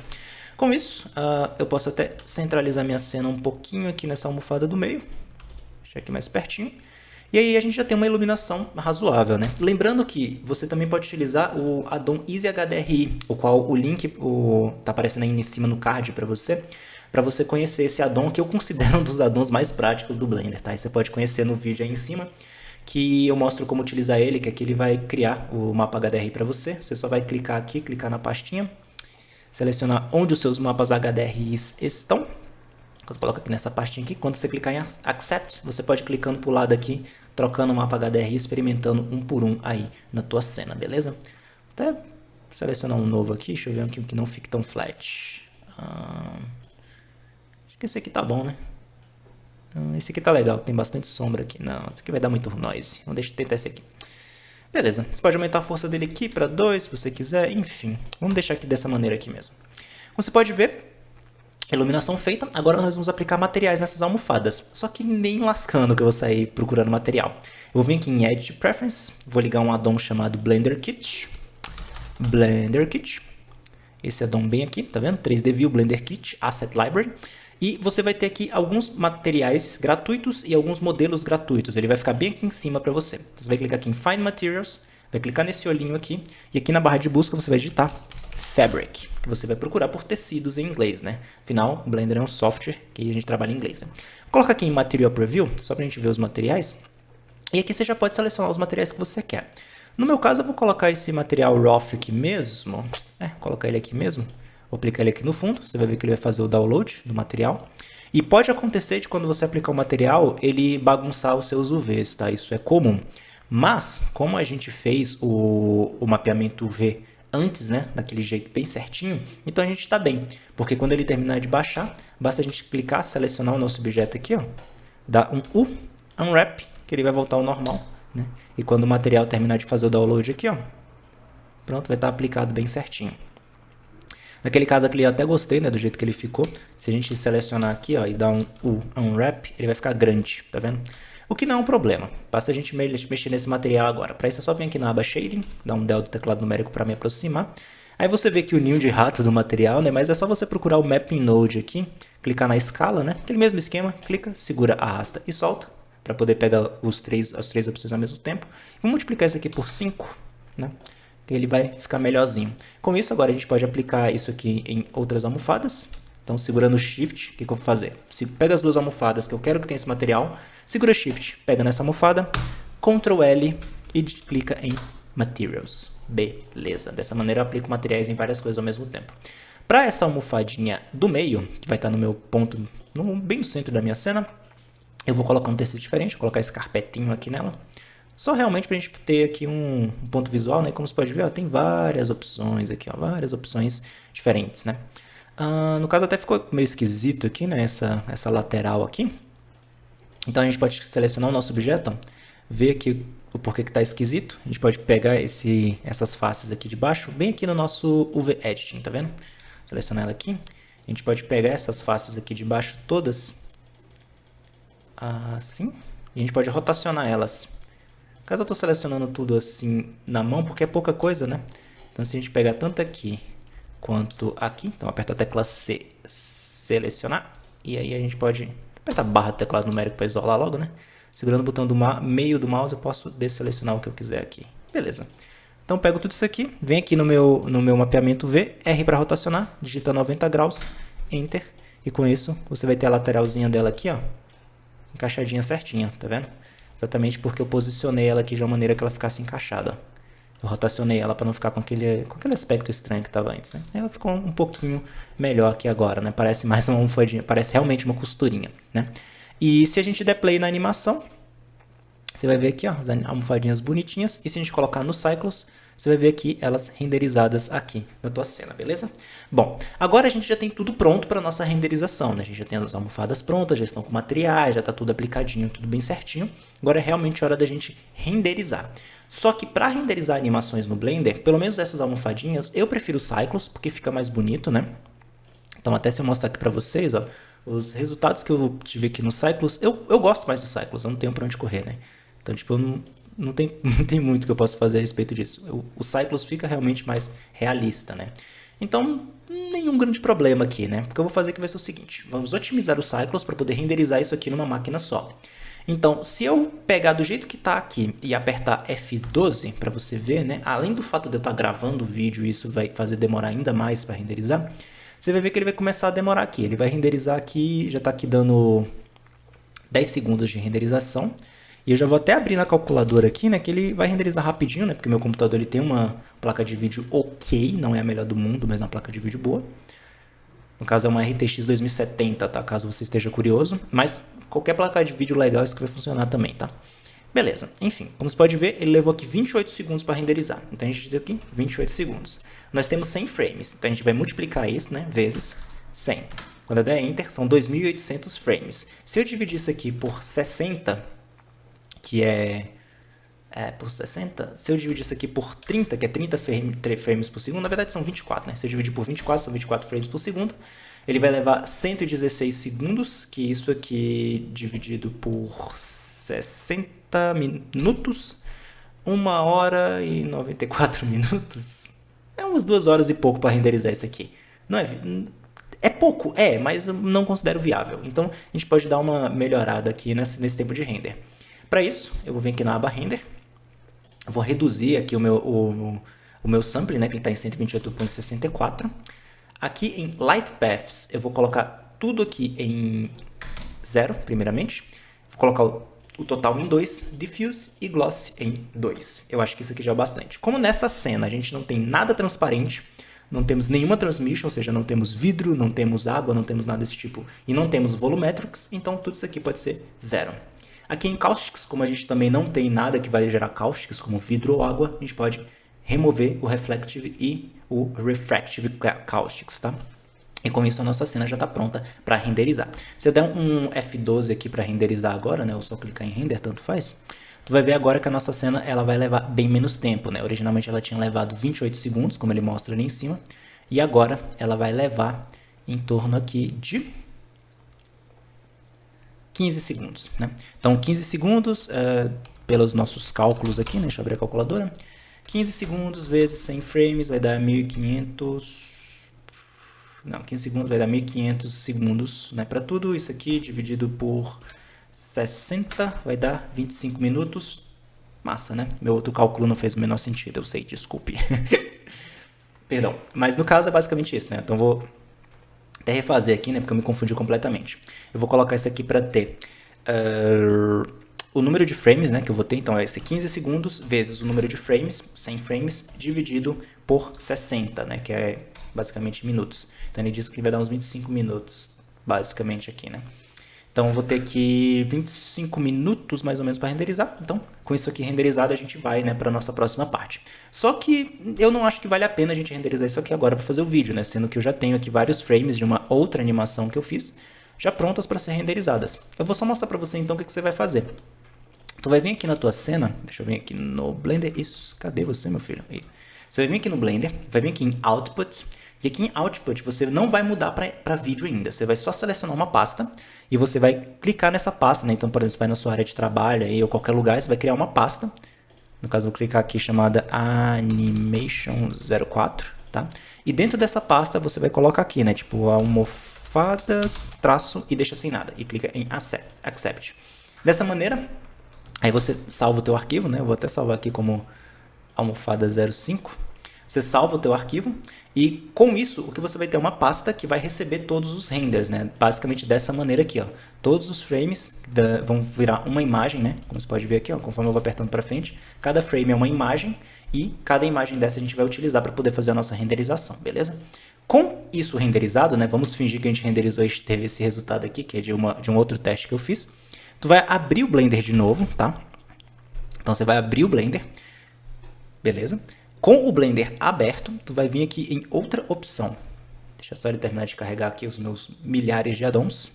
Com isso, eu posso até centralizar minha cena um pouquinho aqui nessa almofada do meio. Deixar aqui mais pertinho. E aí a gente já tem uma iluminação razoável, né? Lembrando que você também pode utilizar o addon Easy HDRI, o qual o link tá aparecendo aí em cima no card para você conhecer esse addon, que eu considero um dos addons mais práticos do Blender, tá? E você pode conhecer no vídeo aí em cima, que eu mostro como utilizar ele, que aqui ele vai criar o mapa HDRI para você. Você só vai clicar aqui, clicar na pastinha, selecionar onde os seus mapas HDRIs estão. Você coloca aqui nessa pastinha aqui. Quando você clicar em Accept, você pode ir clicando para o lado aqui, trocando o mapa HDRI, experimentando um por um aí na tua cena, beleza? Até selecionar um novo aqui, deixa eu ver aqui um que não fique tão flat. Acho que esse aqui tá bom, né? Esse aqui tá legal, tem bastante sombra aqui. Não, esse aqui vai dar muito noise. Vamos tentar esse aqui. Beleza, você pode aumentar a força dele aqui para 2, se você quiser, enfim. Vamos deixar aqui dessa maneira aqui mesmo. Como você pode ver, iluminação feita. Agora nós vamos aplicar materiais nessas almofadas. Só que nem lascando que eu vou sair procurando material. Eu vou vir aqui em Edit Preference, vou ligar um addon chamado Blender Kit. Blender Kit. Esse addon bem aqui, tá vendo? 3D View, Blender Kit, Asset Library. E você vai ter aqui alguns materiais gratuitos e alguns modelos gratuitos. Ele vai ficar bem aqui em cima para você. Você vai clicar aqui em Find Materials, vai clicar nesse olhinho aqui. E aqui na barra de busca você vai digitar Fabric, que você vai procurar por tecidos em inglês, né? Afinal, o Blender é um software que a gente trabalha em inglês, né? Coloca aqui em Material Preview, só para a gente ver os materiais. E aqui você já pode selecionar os materiais que você quer. No meu caso, eu vou colocar esse material Rough aqui mesmo. Colocar ele aqui mesmo. Vou aplicar ele aqui no fundo, você vai ver que ele vai fazer o download do material. E pode acontecer de quando você aplicar o material, ele bagunçar os seus UVs, tá? Isso é comum. Mas, como a gente fez o mapeamento UV antes, né, daquele jeito bem certinho, então a gente está bem. Porque quando ele terminar de baixar, basta a gente clicar, selecionar o nosso objeto aqui, ó, dar um Unwrap, que ele vai voltar ao normal, né? E quando o material terminar de fazer o download aqui, ó, pronto, vai estar aplicado bem certinho. Naquele caso aqui eu até gostei, né, do jeito que ele ficou. Se a gente selecionar aqui, ó, e dar um Unwrap, ele vai ficar grande, tá vendo? O que não é um problema. Basta a gente mexer nesse material agora. Para isso é só vir aqui na aba Shading, dar um del do teclado numérico para me aproximar. Aí você vê que o ninho de rato do material, né, mas é só você procurar o Mapping Node aqui, clicar na escala, né, aquele mesmo esquema, clica, segura, arrasta e solta. para poder pegar as três opções ao mesmo tempo. Vou multiplicar isso aqui por 5, né? Ele vai ficar melhorzinho. Com isso, agora a gente pode aplicar isso aqui em outras almofadas. Então, segurando o Shift, o que eu vou fazer? Se pega as duas almofadas que eu quero que tenha esse material, segura Shift, pega nessa almofada, Ctrl L e clica em Materials. Beleza. Dessa maneira eu aplico materiais em várias coisas ao mesmo tempo. Para essa almofadinha do meio, que vai estar no meu ponto, bem no centro da minha cena, eu vou colocar um tecido diferente, vou colocar esse carpetinho aqui nela. Só realmente para a gente ter aqui um ponto visual, né? Como você pode ver, ó, tem várias opções aqui, ó, várias opções diferentes, né? No caso até ficou meio esquisito aqui, né? Essa lateral aqui. Então a gente pode selecionar o nosso objeto, ó, ver aqui o porquê que está esquisito. A gente pode pegar essas faces aqui de baixo, bem aqui no nosso UV Editing, tá vendo? Selecionar ela aqui. A gente pode pegar essas faces aqui de baixo todas, assim, e a gente pode rotacionar elas. Caso eu estou selecionando tudo assim na mão, porque é pouca coisa, né? Então se a gente pegar tanto aqui quanto aqui, então aperta a tecla C, selecionar, e aí a gente pode apertar barra do teclado numérico para isolar logo, né? Segurando o botão do meio do mouse eu posso desselecionar o que eu quiser aqui. Beleza. Então pego tudo isso aqui, vem aqui no meu mapeamento V, R para rotacionar, digita 90 graus, Enter, e com isso você vai ter a lateralzinha dela aqui, ó, encaixadinha certinha, tá vendo? Exatamente porque eu posicionei ela aqui de uma maneira que ela ficasse encaixada. Eu rotacionei ela para não ficar com aquele aspecto estranho que estava antes, né? Ela ficou um pouquinho melhor aqui agora, né? Parece mais uma almofadinha, parece realmente uma costurinha, né? E se a gente der play na animação, você vai ver aqui, ó, as almofadinhas bonitinhas. E se a gente colocar no Cycles, você vai ver aqui elas renderizadas aqui na tua cena, beleza? Bom, agora a gente já tem tudo pronto para nossa renderização, né? A gente já tem as almofadas prontas, já estão com materiais, já está tudo aplicadinho, tudo bem certinho. Agora é realmente hora da gente renderizar. Só que para renderizar animações no Blender, pelo menos essas almofadinhas, eu prefiro o Cycles, porque fica mais bonito, né? Então até se eu mostrar aqui para vocês, ó, os resultados que eu tive aqui no Cycles, eu gosto mais do Cycles, eu não tenho para onde correr, né? Então, tipo, não tem muito que eu possa fazer a respeito disso. O Cycles fica realmente mais realista, né? Então, nenhum grande problema aqui, né? Porque eu vou fazer aqui vai ser o seguinte. Vamos otimizar o Cycles para poder renderizar isso aqui numa máquina só. Então, se eu pegar do jeito que está aqui e apertar F12 para você ver, né? Além do fato de eu estar gravando o vídeo, isso vai fazer demorar ainda mais para renderizar. Você vai ver que ele vai começar a demorar aqui. Ele vai renderizar aqui, já está aqui dando 10 segundos de renderização. E eu já vou até abrir na calculadora aqui, né, que ele vai renderizar rapidinho, né, porque meu computador ele tem uma placa de vídeo ok, não é a melhor do mundo, mas é uma placa de vídeo boa. No caso é uma RTX 2070, tá, caso você esteja curioso, mas qualquer placa de vídeo legal isso que vai funcionar também, tá? Beleza, enfim, como você pode ver, ele levou aqui 28 segundos para renderizar, então a gente tem aqui 28 segundos. Nós temos 100 frames, então a gente vai multiplicar isso, né, vezes 100. Quando eu der Enter, são 2.800 frames. Se eu dividir isso aqui por 60... que é por 60, se eu dividir isso aqui por 30, que é 30 frames por segundo, na verdade são 24, né? Se eu dividir por 24, são 24 frames por segundo, ele vai levar 116 segundos, que isso aqui dividido por 60 minutos, 1 hora e 94 minutos, é umas 2 horas e pouco para renderizar isso aqui. Não é pouco, mas eu não considero viável, então a gente pode dar uma melhorada aqui nesse tempo de render. Para isso, eu vou vir aqui na aba Render, vou reduzir aqui o meu sample, né, que ele está em 128.64. Aqui em Light Paths, eu vou colocar tudo aqui em 0, primeiramente. Vou colocar o total em 2, Diffuse e Gloss em 2. Eu acho que isso aqui já é bastante. Como nessa cena a gente não tem nada transparente, não temos nenhuma transmission, ou seja, não temos vidro, não temos água, não temos nada desse tipo, e não temos volumetrics, então tudo isso aqui pode ser 0. Aqui em Caustics, como a gente também não tem nada que vai gerar Caustics, como vidro ou água, a gente pode remover o Reflective e o Refractive Caustics, tá? E com isso a nossa cena já está pronta para renderizar. Se eu der um F12 aqui para renderizar agora, né, ou só clicar em Render, tanto faz, tu vai ver agora que a nossa cena ela vai levar bem menos tempo, né? Originalmente ela tinha levado 28 segundos, como ele mostra ali em cima, e agora ela vai levar em torno aqui de 15 segundos, né? Então 15 segundos, pelos nossos cálculos aqui, né? Deixa eu abrir a calculadora. 15 segundos vezes 100 frames vai dar 1500... Não, 15 segundos vai dar 1500 segundos, né? Para tudo isso aqui dividido por 60 vai dar 25 minutos. Massa, né? Meu outro cálculo não fez o menor sentido, eu sei, desculpe. Perdão. Mas no caso é basicamente isso, né? Então vou até refazer aqui, né? Porque eu me confundi completamente. Eu vou colocar isso aqui para ter o número de frames, né? Que eu vou ter. Então vai ser 15 segundos vezes o número de frames, 100 frames, dividido por 60, né? Que é basicamente minutos. Então ele diz que vai dar uns 25 minutos, basicamente aqui, né? Então, eu vou ter aqui 25 minutos mais ou menos para renderizar. Então, com isso aqui renderizado, a gente vai, né, para a nossa próxima parte. Só que eu não acho que vale a pena a gente renderizar isso aqui agora para fazer o vídeo, né? Sendo que eu já tenho aqui vários frames de uma outra animação que eu fiz, já prontas para ser renderizadas. Eu vou só mostrar para você então o que você vai fazer. Tu vai vir aqui na tua cena, deixa eu vir aqui no Blender, isso, cadê você, meu filho? Aí. Você vai vir aqui no Blender, vai vir aqui em Output, e aqui em Output você não vai mudar para vídeo ainda, você vai só selecionar uma pasta e você vai clicar nessa pasta, né? Então, por exemplo, você vai na sua área de trabalho aí, ou qualquer lugar, você vai criar uma pasta, no caso eu vou clicar aqui chamada Animation 04, tá? E dentro dessa pasta você vai colocar aqui, né? Tipo, almofadas, traço e deixa sem nada, e clica em Accept. Dessa maneira, aí você salva o teu arquivo, né? Eu vou até salvar aqui como almofada 05. Você salva o teu arquivo e com isso o que você vai ter é uma pasta que vai receber todos os renders, né? Basicamente dessa maneira aqui, ó. Todos os frames vão virar uma imagem, né? Como você pode ver aqui, ó, conforme eu vou apertando para frente, cada frame é uma imagem e cada imagem dessa a gente vai utilizar para poder fazer a nossa renderização, beleza? Com isso renderizado, né? Vamos fingir que a gente renderizou e teve esse resultado aqui, que é de um outro teste que eu fiz. Tu vai abrir o Blender de novo, tá? Então você vai abrir o Blender, beleza? Com o Blender aberto, tu vai vir aqui em outra opção. Deixa só ele terminar de carregar aqui os meus milhares de addons.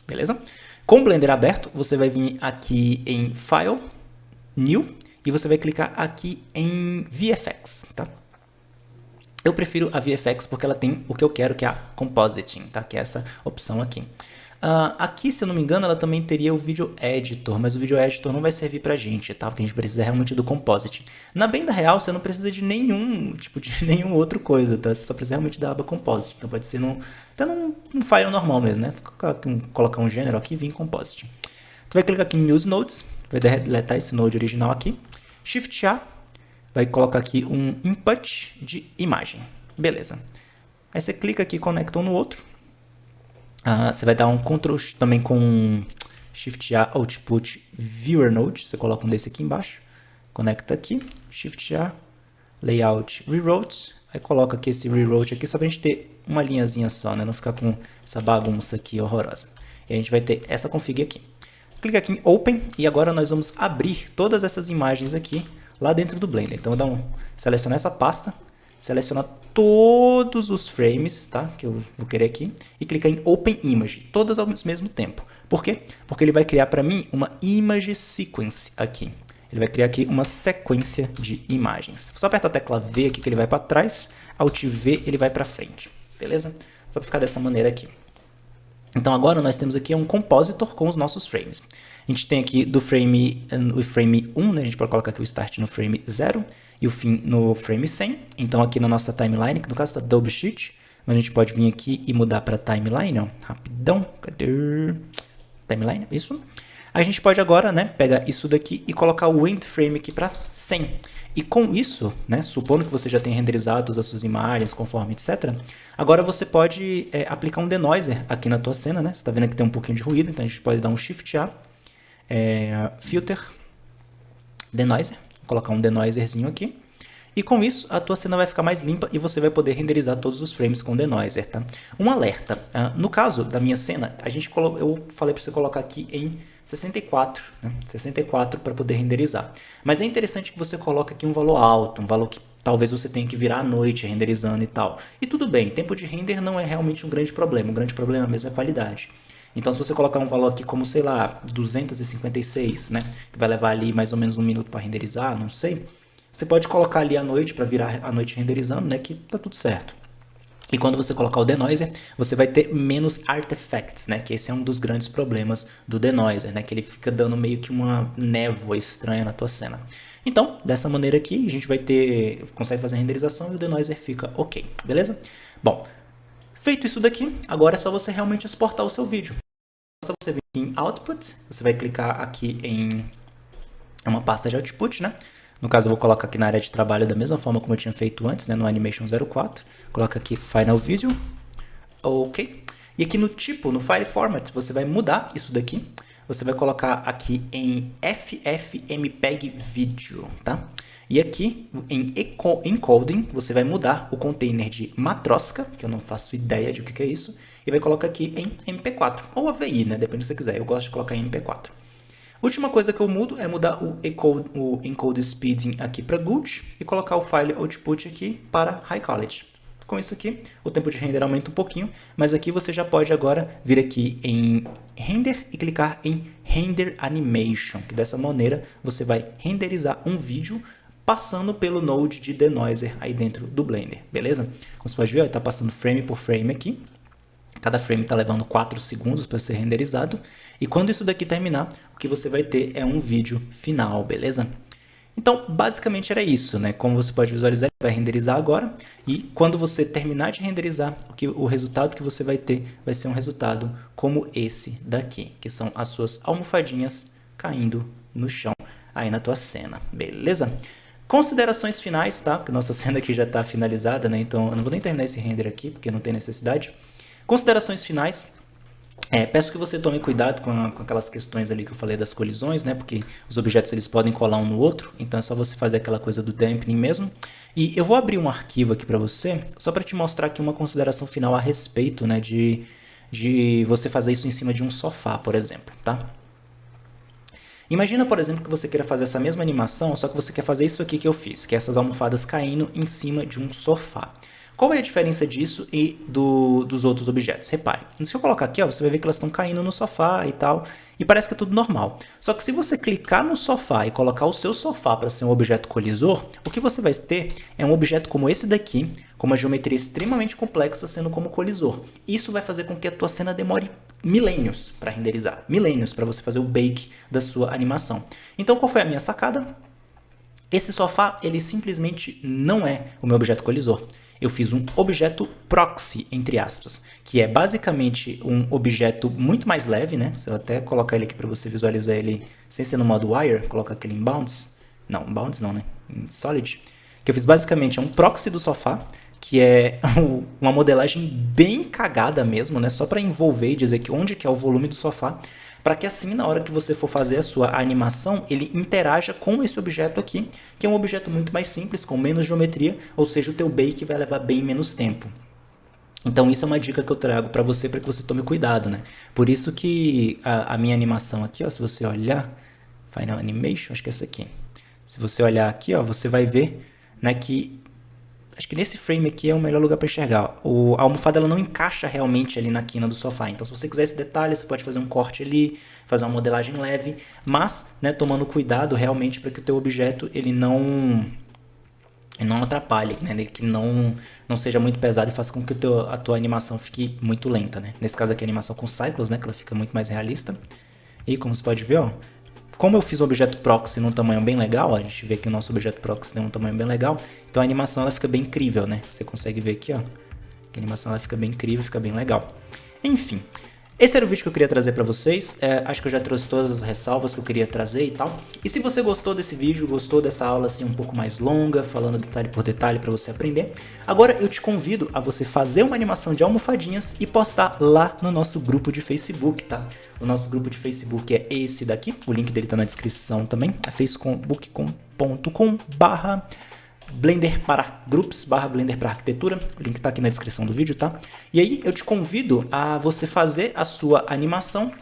Beleza? Com o Blender aberto, você vai vir aqui em File, New, e você vai clicar aqui em VFX, tá? Eu prefiro a VFX porque ela tem o que eu quero, que é a Compositing, tá? Que é essa opção aqui. Aqui, se eu não me engano, ela também teria o Video Editor, mas o Video Editor não vai servir pra gente, tá? Porque a gente precisa realmente do Compositing. Na bem real, você não precisa de nenhum, tipo, de nenhum outro coisa, tá? Você só precisa realmente da aba Compositing. Então pode ser até num file normal mesmo, né? Colocar um gênero aqui e vir em Compositing. Tu vai clicar aqui em Use Nodes, vai deletar esse node original aqui. Shift A, vai colocar aqui um input de imagem. Beleza. Aí você clica aqui e conecta um no outro. Você vai dar um Ctrl também com Shift A Output Viewer Node. Você coloca um desse aqui embaixo. Conecta aqui. Shift A Layout Rewrote. Aí coloca aqui esse Rewrote aqui só pra gente ter uma linhazinha só, né? Não ficar com essa bagunça aqui horrorosa. E a gente vai ter essa config aqui. Clica aqui em Open e agora nós vamos abrir todas essas imagens aqui lá dentro do Blender. Então eu vou selecionar essa pasta. Selecionar todos os frames, tá? Que eu vou querer aqui. E clicar em Open Image. Todas ao mesmo tempo. Por quê? Porque ele vai criar para mim uma Image Sequence aqui. Ele vai criar aqui uma sequência de imagens. Só apertar a tecla V aqui que ele vai para trás. Alt V ele vai para frente. Beleza? Só para ficar dessa maneira aqui. Então agora nós temos aqui um compositor com os nossos frames. A gente tem aqui do frame, o frame 1, né? A gente pode colocar aqui o start no frame 0 e o fim no frame 100. Então aqui na nossa timeline, que no caso está double sheet, mas a gente pode vir aqui e mudar para timeline, ó, rapidão. Cadê? Timeline, isso. A gente pode agora, né, pegar isso daqui e colocar o end frame aqui para 100. E com isso, né, supondo que você já tenha renderizado as suas imagens, conforme, etc. Agora você pode aplicar um denoiser aqui na tua cena, né? Você está vendo que tem um pouquinho de ruído, então a gente pode dar um Shift A, Filter, Denoiser, colocar um denoiserzinho aqui. E com isso, a tua cena vai ficar mais limpa e você vai poder renderizar todos os frames com denoiser, tá? Um alerta, no caso da minha cena, eu falei para você colocar aqui em 64, né? 64 para poder renderizar. Mas é interessante que você coloque aqui um valor alto, um valor que talvez você tenha que virar à noite renderizando e tal. E tudo bem, tempo de render não é realmente um grande problema, o grande problema mesmo é a qualidade. Então, se você colocar um valor aqui como, sei lá, 256, né? Que vai levar ali mais ou menos um minuto para renderizar, não sei. Você pode colocar ali à noite para virar a noite renderizando, né? Que tá tudo certo. E quando você colocar o denoiser, você vai ter menos artifacts, né? Que esse é um dos grandes problemas do denoiser, né? Que ele fica dando meio que uma névoa estranha na tua cena. Então, dessa maneira aqui, a gente consegue fazer a renderização e o denoiser fica ok, beleza? Bom, feito isso daqui, agora é só você realmente exportar o seu vídeo. basta você vir aqui em Output, você vai clicar aqui em uma pasta de Output, né? No caso, eu vou colocar aqui na área de trabalho da mesma forma como eu tinha feito antes, né? No Animation 04. Coloca aqui Final Video. Ok. E aqui no tipo, no File Format, você vai mudar isso daqui. Você vai colocar aqui em FFmpeg Video, tá? E aqui em Encoding, você vai mudar o container de Matroska, que eu não faço ideia de o que é isso, e vai colocar aqui em MP4, ou AVI, né? Depende do que você quiser. Eu gosto de colocar em MP4. Última coisa que eu mudo é mudar o Encode Speeding aqui para Good e colocar o File Output aqui para High Quality. Com isso aqui, o tempo de render aumenta um pouquinho, mas aqui você já pode agora vir aqui em Render e clicar em Render Animation, que dessa maneira você vai renderizar um vídeo passando pelo Node de Denoiser aí dentro do Blender, beleza? Como você pode ver, está passando frame por frame aqui. Cada frame está levando 4 segundos para ser renderizado. E quando isso daqui terminar, o que você vai ter é um vídeo final, beleza? Então, basicamente era isso, né? Como você pode visualizar, ele vai renderizar agora. E quando você terminar de renderizar, o resultado que você vai ter vai ser um resultado como esse daqui, que são as suas almofadinhas caindo no chão aí na tua cena, beleza? Considerações finais, tá? Porque nossa cena aqui já está finalizada, né? Então, eu não vou nem terminar esse render aqui, porque não tem necessidade. Considerações finais. Peço que você tome cuidado com aquelas questões ali que eu falei das colisões, né? Porque os objetos eles podem colar um no outro, então é só você fazer aquela coisa do dampening mesmo. E eu vou abrir um arquivo aqui para você, só para te mostrar aqui uma consideração final a respeito, né? De você fazer isso em cima de um sofá, por exemplo, tá? Imagina, por exemplo, que você queira fazer essa mesma animação, só que você quer fazer isso aqui que eu fiz, que é essas almofadas caindo em cima de um sofá. Qual é a diferença disso e dos outros objetos? Repare, se eu colocar aqui, ó, você vai ver que elas estão caindo no sofá e tal, e parece que é tudo normal. Só que se você clicar no sofá e colocar o seu sofá para ser um objeto colisor, o que você vai ter é um objeto como esse daqui, com uma geometria extremamente complexa sendo como colisor. Isso vai fazer com que a tua cena demore milênios para renderizar, milênios para você fazer o bake da sua animação. Então qual foi a minha sacada? Esse sofá, ele simplesmente não é o meu objeto colisor. Eu fiz um objeto proxy, entre aspas, que é basicamente um objeto muito mais leve, né? Se eu até colocar ele aqui para você visualizar ele sem ser no modo wire, colocar aquele em bounds. Não, bounds não, né? Em solid. Que eu fiz basicamente é um proxy do sofá, que é uma modelagem bem cagada mesmo, né? Só para envolver e dizer que onde que é o volume do sofá, para que assim, na hora que você for fazer a sua animação, ele interaja com esse objeto aqui, que é um objeto muito mais simples, com menos geometria, ou seja, o teu bake vai levar bem menos tempo. Então isso é uma dica que eu trago para você você tome cuidado, né? Por isso que a minha animação aqui, ó, se você olhar, Final Animation, acho que é essa aqui. Se você olhar aqui, ó, você vai ver, né, que acho que nesse frame aqui é o melhor lugar para enxergar. A almofada ela não encaixa realmente ali na quina do sofá. Então, se você quiser esse detalhe, você pode fazer um corte ali, fazer uma modelagem leve, mas, né, tomando cuidado realmente para que o teu objeto ele não atrapalhe, né, que não seja muito pesado e faça com que a tua animação fique muito lenta, né. Nesse caso aqui a animação com cycles, né, que ela fica muito mais realista. E como você pode ver, ó, como eu fiz o objeto proxy num tamanho bem legal, ó, a gente vê que o nosso objeto proxy tem um tamanho bem legal, então a animação ela fica bem incrível, né? Você consegue ver aqui, ó, que a animação ela fica bem incrível, fica bem legal. Enfim, esse era o vídeo que eu queria trazer para vocês, acho que eu já trouxe todas as ressalvas que eu queria trazer e tal. E se você gostou desse vídeo, gostou dessa aula assim um pouco mais longa, falando detalhe por detalhe para você aprender, agora eu te convido a você fazer uma animação de almofadinhas e postar lá no nosso grupo de Facebook, tá? O nosso grupo de Facebook é esse daqui, o link dele tá na descrição também, é facebook.com/Blender para Groups, /Blender para Arquitetura, o link tá aqui na descrição do vídeo, tá? E aí eu te convido a você fazer a sua animação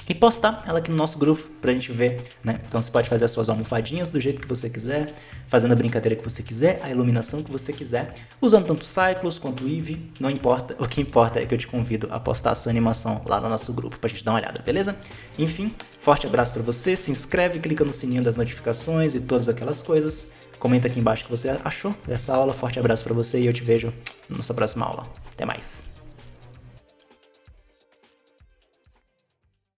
e postar ela aqui no nosso grupo pra gente ver, né? Então você pode fazer as suas almofadinhas do jeito que você quiser, fazendo a brincadeira que você quiser, a iluminação que você quiser, usando tanto Cycles quanto Eevee, não importa, o que importa é que eu te convido a postar a sua animação lá no nosso grupo pra gente dar uma olhada, beleza? Enfim, forte abraço pra você, se inscreve, clica no sininho das notificações e todas aquelas coisas, comenta aqui embaixo o que você achou dessa aula, forte abraço pra você e eu te vejo na nossa próxima aula. Até mais!